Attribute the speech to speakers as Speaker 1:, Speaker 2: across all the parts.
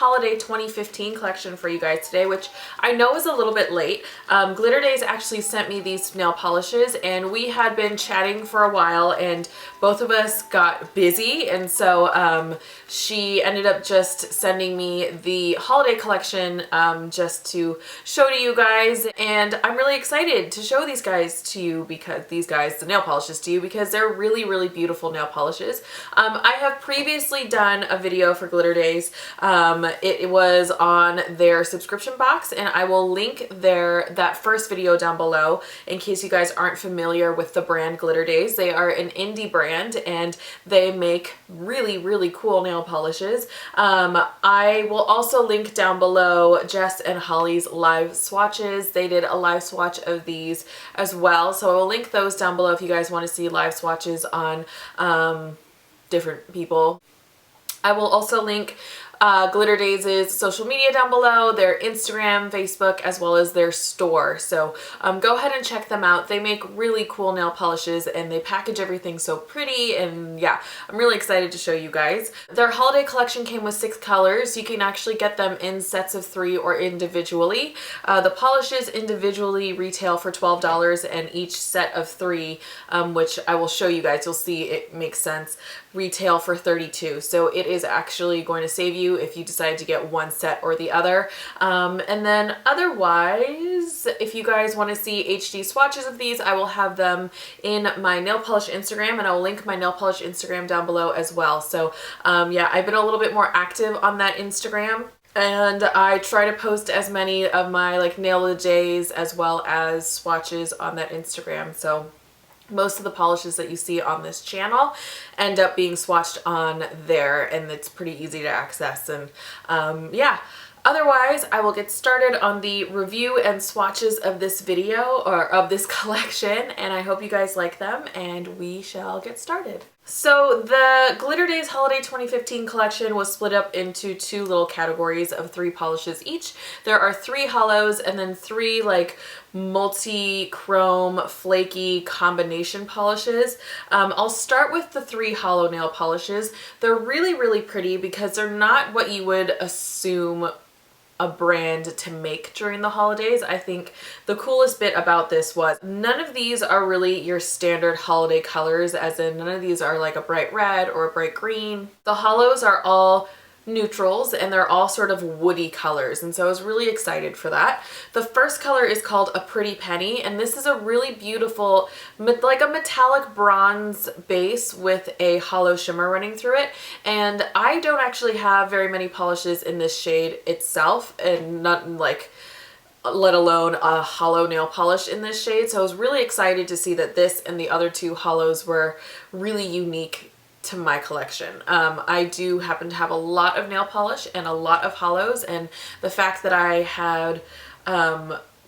Speaker 1: holiday 2015 collection for you guys today, which I know is a little bit late. Glitter Daze actually sent me these nail polishes, and we had been chatting for a while, and both of us got busy, and so she ended up just sending me the holiday collection just to show to you guys, and I'm really excited to show these guys to you, because the nail polishes to you, because they're really, really beautiful nail polishes. I have previously done a video for Glitter Daze. It was on their subscription box, and I will link that first video down below in case you guys aren't familiar with the brand Glitter Daze. They are an indie brand, and they make really, really cool nail polishes. I will also link down below Jess and Holly's live swatches. They did a live swatch of these as well, so I will link those down below if you guys want to see live swatches on different people. I will also link Glitter Daze's social media down below, their Instagram, Facebook, as well as their store. So go ahead and check them out. They make really cool nail polishes, and they package everything so pretty, and yeah, I'm really excited to show you guys. Their holiday collection came with 6 colors. You can actually get them in sets of 3 or individually. The polishes individually retail for $12, and each set of 3, which I will show you guys, you'll see it makes sense, retail for $32. So it is actually going to save you if you decide to get one set or the other. And then otherwise, if you guys want to see HD swatches of these, I will have them in my nail polish Instagram, and I will link my nail polish Instagram down below as well. So yeah, I've been a little bit more active on that Instagram, and I try to post as many of my like nail of the days as well as swatches on that Instagram. So most of the polishes that you see on this channel end up being swatched on there, and it's pretty easy to access. And yeah, otherwise I will get started on the review and swatches of this video, or of this collection, and I hope you guys like them, and we shall get started. So the Glitter Daze Holiday 2015 collection was split up into 2 little categories of 3 polishes each. There are 3 hollows and then 3 like multi-chrome flaky combination polishes. I'll start with the 3 hollow nail polishes. They're really, really pretty because they're not what you would assume a brand to make during the holidays. I think the coolest bit about this was none of these are really your standard holiday colors, as in none of these are like a bright red or a bright green. The hollows are all neutrals, and they're all sort of woody colors, and so I was really excited for that. The first color is called A Pretty Penny, and this is a really beautiful, like a metallic bronze base with a hollow shimmer running through it. And I don't actually have very many polishes in this shade itself, and not like let alone a hollow nail polish in this shade, so I was really excited to see that this and the other 2 hollows were really unique to my collection. I do happen to have a lot of nail polish and a lot of hollows, and the fact that I had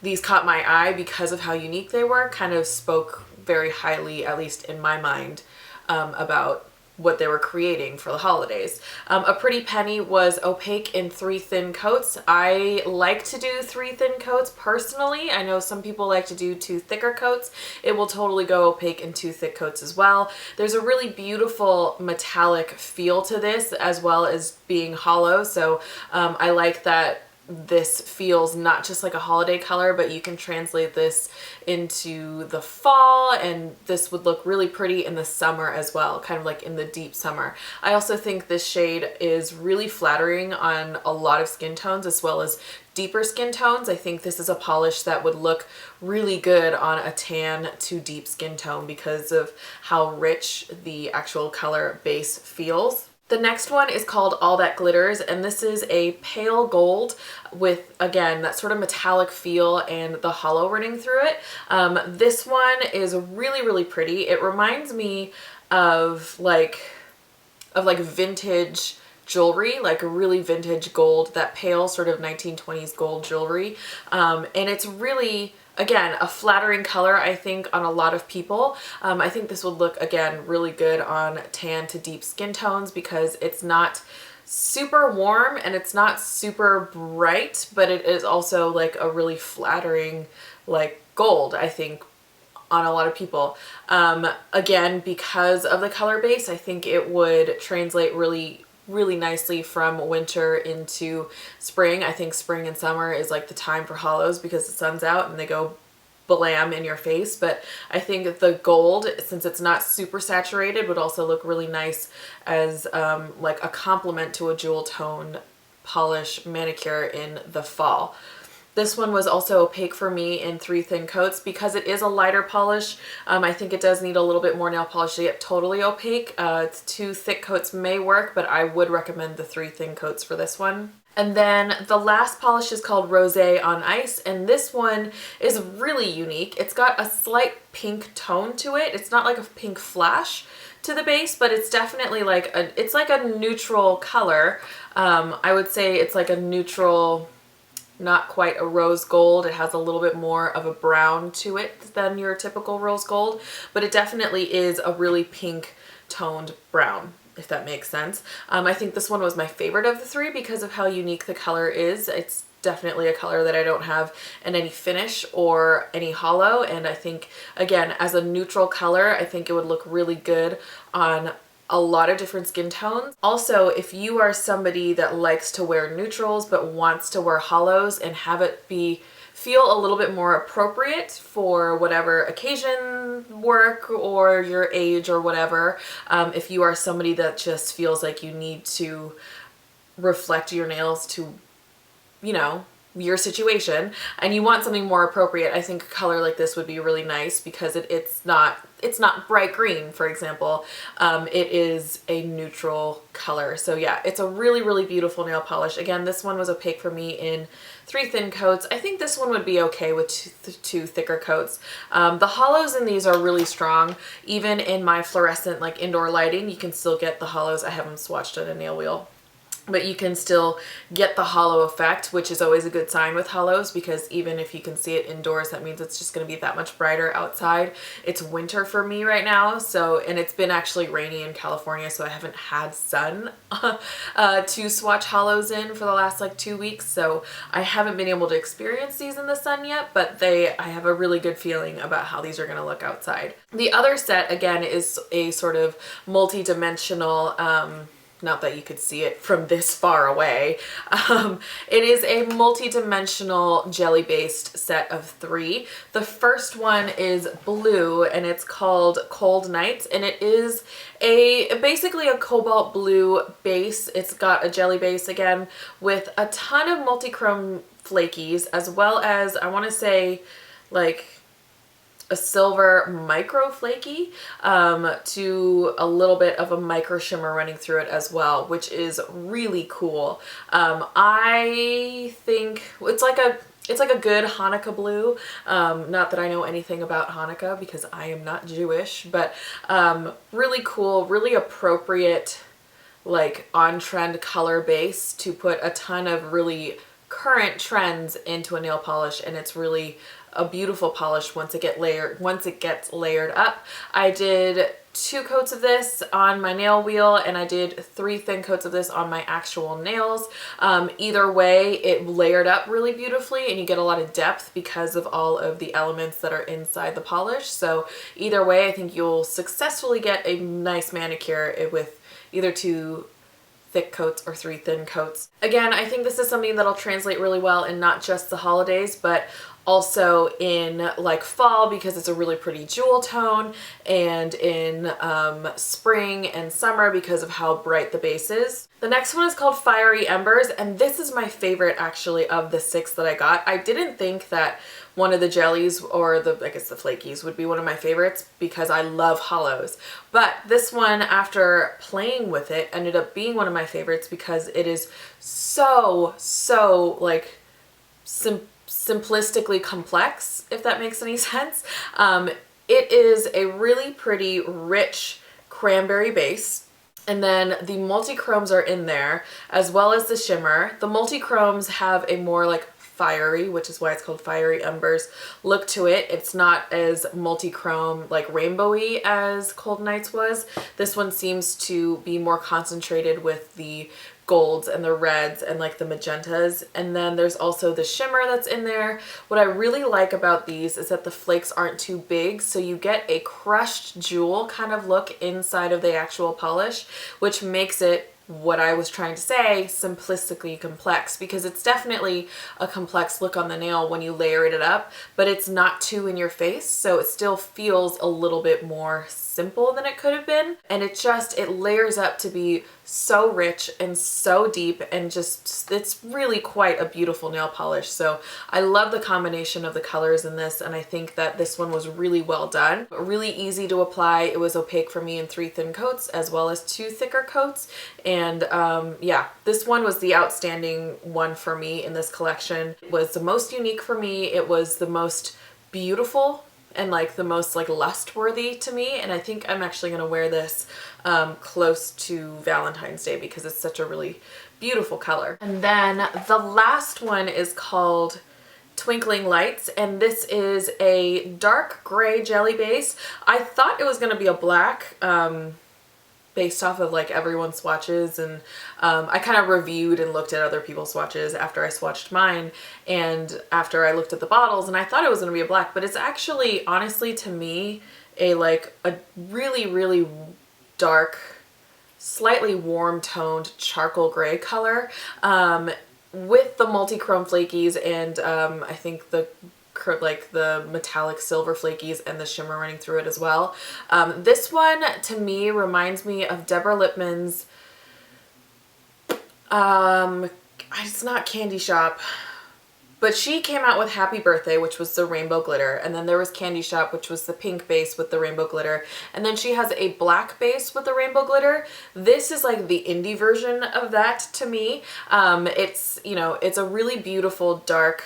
Speaker 1: these caught my eye because of how unique they were kind of spoke very highly, at least in my mind, about what they were creating for the holidays. A Pretty Penny was opaque in 3 thin coats. I like to do 3 thin coats personally. I know some people like to do 2 thicker coats. It will totally go opaque in 2 thick coats as well. There's a really beautiful metallic feel to this, as well as being hollow, so I like that this feels not just like a holiday color, but you can translate this into the fall, and this would look really pretty in the summer as well, kind of like in the deep summer. I also think this shade is really flattering on a lot of skin tones, as well as deeper skin tones. I think this is a polish that would look really good on a tan to deep skin tone because of how rich the actual color base feels. The next one is called All That Glitters, and this is a pale gold with, again, that sort of metallic feel and the hollow running through it. This one is really, really pretty. It reminds me of like vintage jewelry, like a really vintage gold, that pale sort of 1920s gold jewelry. And it's really, again, a flattering color, I think, on a lot of people. I think this would look, again, really good on tan to deep skin tones because it's not super warm and it's not super bright, but it is also like a really flattering like gold, I think, on a lot of people. Again, because of the color base, I think it would translate really really nicely from winter into spring. I think spring and summer is like the time for hollows because the sun's out and they go blam in your face. But I think the gold, since it's not super saturated, would also look really nice as like a complement to a jewel tone polish manicure in the fall. This one was also opaque for me in 3 thin coats because it is a lighter polish. I think it does need a little bit more nail polish to get totally opaque. 2 thick coats may work, but I would recommend the 3 thin coats for this one. And then the last polish is called Rosé on Ice, and this one is really unique. It's got a slight pink tone to it. It's not like a pink flash to the base, but it's definitely like it's like a neutral color. I would say it's like a neutral, not quite a rose gold. It has a little bit more of a brown to it than your typical rose gold, but it definitely is a really pink toned brown, if that makes sense. I think this one was my favorite of the 3 because of how unique the color is. It's definitely a color that I don't have in any finish or any hollow, and I think, again, as a neutral color, I think it would look really good on a lot of different skin tones. Also, if you are somebody that likes to wear neutrals but wants to wear hollows and have it feel a little bit more appropriate for whatever occasion, work, or your age or whatever, if you are somebody that just feels like you need to reflect your nails to, you know, your situation and you want something more appropriate, I think a color like this would be really nice because it's not bright green, for example. It is a neutral color. So yeah, it's a really, really beautiful nail polish. Again, this one was opaque for me in 3 thin coats. I think this one would be okay with 2 thicker coats. The hollows in these are really strong. Even in my fluorescent like indoor lighting, you can still get the hollows. I have them swatched at a nail wheel, but you can still get the hollow effect, which is always a good sign with hollows because even if you can see it indoors, that means it's just going to be that much brighter outside. It's winter for me right now, so, and it's been actually rainy in California, so I haven't had sun to swatch hollows in for the last like 2 weeks, so I haven't been able to experience these in the sun yet, but I have a really good feeling about how these are going to look outside. The other set, again, is a sort of multi-dimensional, not that you could see it from this far away. It is a multi-dimensional jelly-based set of 3. The first one is blue and it's called Cold Nights, and it is basically a cobalt blue base. It's got a jelly base again with a ton of multi-chrome flakies, as well as, I want to say, like a silver micro flaky to a little bit of a micro shimmer running through it as well, which is really cool. I think it's like a good Hanukkah blue. Not that I know anything about Hanukkah because I am not Jewish, but really cool, really appropriate, like on-trend color base to put a ton of really current trends into a nail polish, and it's really a beautiful polish once it gets layered up. I did 2 coats of this on my nail wheel, and I did 3 thin coats of this on my actual nails. Either way, it layered up really beautifully and you get a lot of depth because of all of the elements that are inside the polish. So either way, I think you'll successfully get a nice manicure with either 2 thick coats or 3 thin coats. Again, I think this is something that'll translate really well in not just the holidays, but also in like fall because it's a really pretty jewel tone, and in spring and summer because of how bright the base is. The next one is called Fiery Embers, and this is my favorite actually of the 6 that I got. I didn't think that one of the jellies or I guess the flakies would be one of my favorites because I love hollows. But this one, after playing with it, ended up being one of my favorites because it is so like simplistically complex, if that makes any sense. It is a really pretty rich cranberry base, and then the multi-chromes are in there as well as the shimmer. The multi-chromes have a more like fiery, which is why it's called Fiery Embers, look to it. It's not as multi-chrome like rainbowy as Cold Nights was. This one seems to be more concentrated with the golds and the reds and like the magentas, and then there's also the shimmer that's in there. What I really like about these is that the flakes aren't too big, so you get a crushed jewel kind of look inside of the actual polish, which makes it what I was trying to say, simplistically complex, because it's definitely a complex look on the nail when you layer it up, but it's not too in your face, so it still feels a little bit more simple than it could have been. And it layers up to be so rich and so deep, and just, it's really quite a beautiful nail polish. So I love the combination of the colors in this, and I think that this one was really well done. Really easy to apply. It was opaque for me in 3 thin coats as well as 2 thicker coats. And yeah, this one was the outstanding one for me in this collection. It was the most unique for me. It was the most beautiful and like the most like lust worthy to me. And I think I'm actually going to wear this close to Valentine's Day because it's such a really beautiful color. And then the last one is called Twinkling Lights, and this is a dark gray jelly base. I thought it was going to be a black based off of like everyone's swatches, and I kind of reviewed and looked at other people's swatches after I swatched mine and after I looked at the bottles, and I thought it was going to be a black, but it's actually, honestly, to me, a really dark, slightly warm toned charcoal gray color with the multi-chrome flakies, and I think the metallic silver flakies and the shimmer running through it as well. This one to me reminds me of Deborah Lippmann's, it's not Candy Shop, but she came out with Happy Birthday, which was the rainbow glitter, and then there was Candy Shop, which was the pink base with the rainbow glitter, and then she has a black base with the rainbow glitter. This is like the indie version of that to me. It's, you know, it's a really beautiful dark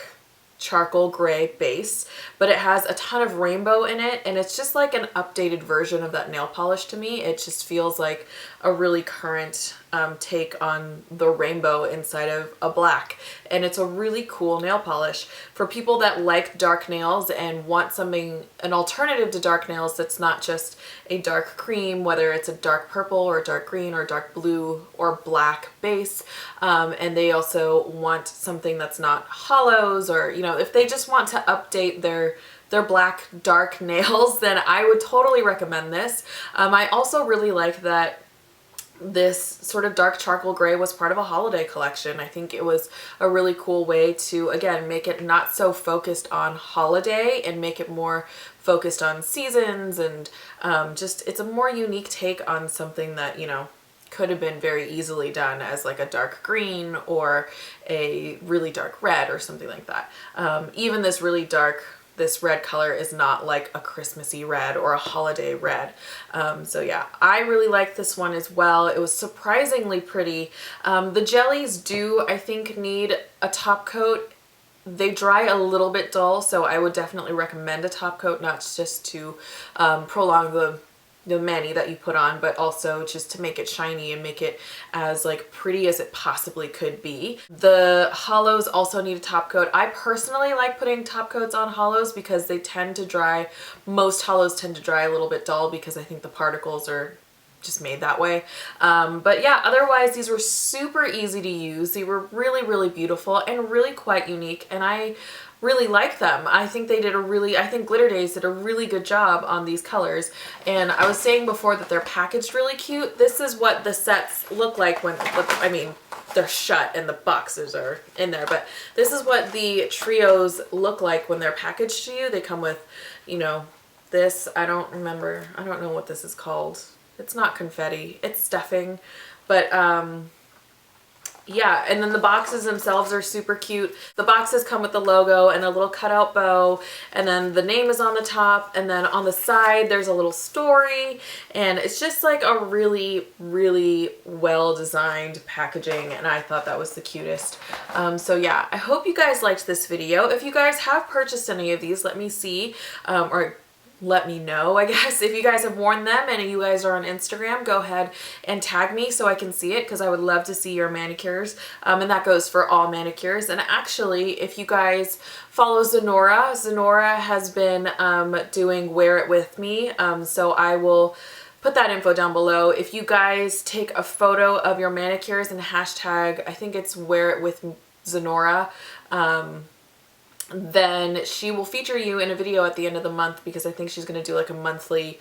Speaker 1: charcoal gray base, but it has a ton of rainbow in it, and it's just like an updated version of that nail polish to me. It just feels like a really current take on the rainbow inside of a black, and it's a really cool nail polish for people that like dark nails and want something, an alternative to dark nails that's not just a dark cream, whether it's a dark purple or dark green or dark blue or black base, and they also want something that's not hollows, or, you know, if they just want to update their black dark nails, then I would totally recommend this. I also really like that this sort of dark charcoal gray was part of a holiday collection. I think it was a really cool way to, again, make it not so focused on holiday and make it more focused on seasons, and just, it's a more unique take on something that, you know, could have been very easily done as like a dark green or a really dark red or something like that. Even this really dark, this red color is not like a Christmassy red or a holiday red. So yeah, I really like this one as well. It was surprisingly pretty. The jellies do, I think, need a top coat. They dry a little bit dull, so I would definitely recommend a top coat, not just to prolong the mani that you put on, but also just to make it shiny and make it as like pretty as it possibly could be. The hollows also need a top coat. I personally like putting top coats on hollows because they tend to dry, most hollows tend to dry a little bit dull because I think the particles are just made that way. But yeah, otherwise these were super easy to use. They were really beautiful and really quite unique, and I really like them. I think they did I think Glitter Daze did a really good job on these colors. And I was saying before that they're packaged really cute. This is what the sets look like when, I mean, they're shut and the boxes are in there, but this is what the trios look like when they're packaged to you. They come with, you know, this, I don't know what this is called. It's not confetti, it's stuffing, but yeah, and then the boxes themselves are super cute. The boxes come with the logo and a little cutout bow, and then the name is on the top, and then on the side there's a little story, and it's just like a really well designed packaging, and I thought that was the cutest. So yeah, I hope you guys liked this video. If you guys have purchased any of these, let me see, or let me know, I guess. If you guys have worn them and you guys are on Instagram, go ahead and tag me so I can see it, because I would love to see your manicures, and that goes for all manicures. And actually, if you guys follow Zenora has been doing Wear It With Me, so I will put that info down below. If you guys take a photo of your manicures and hashtag, I think it's Wear It With Zenora, then she will feature you in a video at the end of the month, because I think she's going to do like a monthly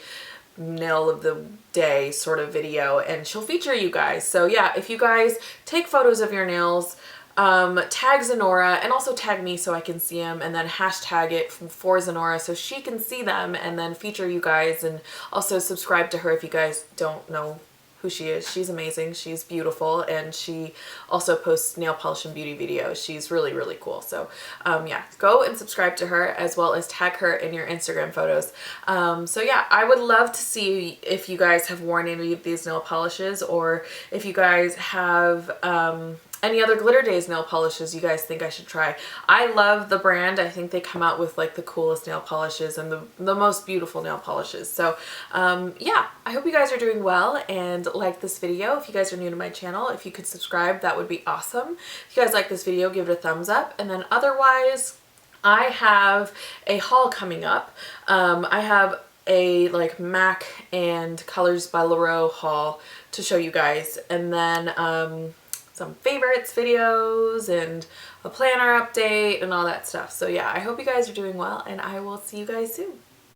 Speaker 1: nail of the day sort of video, and she'll feature you guys. So yeah, if you guys take photos of your nails, tag Zenora and also tag me so I can see them, and then hashtag it for Zenora so she can see them, and then feature you guys, and also subscribe to her if you guys don't know who she is. She's amazing. She's beautiful, and she also posts nail polish and beauty videos. She's really, really cool. So yeah, go and subscribe to her, as well as tag her in your Instagram photos. So yeah, I would love to see if you guys have worn any of these nail polishes, or if you guys have any other Glitter Daze nail polishes you guys think I should try. I love the brand. I think they come out with like the coolest nail polishes and the most beautiful nail polishes. So yeah, I hope you guys are doing well and like this video. If you guys are new to my channel, if you could subscribe, that would be awesome. If you guys like this video, give it a thumbs up. And then otherwise, I have a haul coming up. I have a like MAC and Colors by Leroux haul to show you guys. And then some favorites videos and a planner update and all that stuff. So yeah, I hope you guys are doing well, and I will see you guys soon.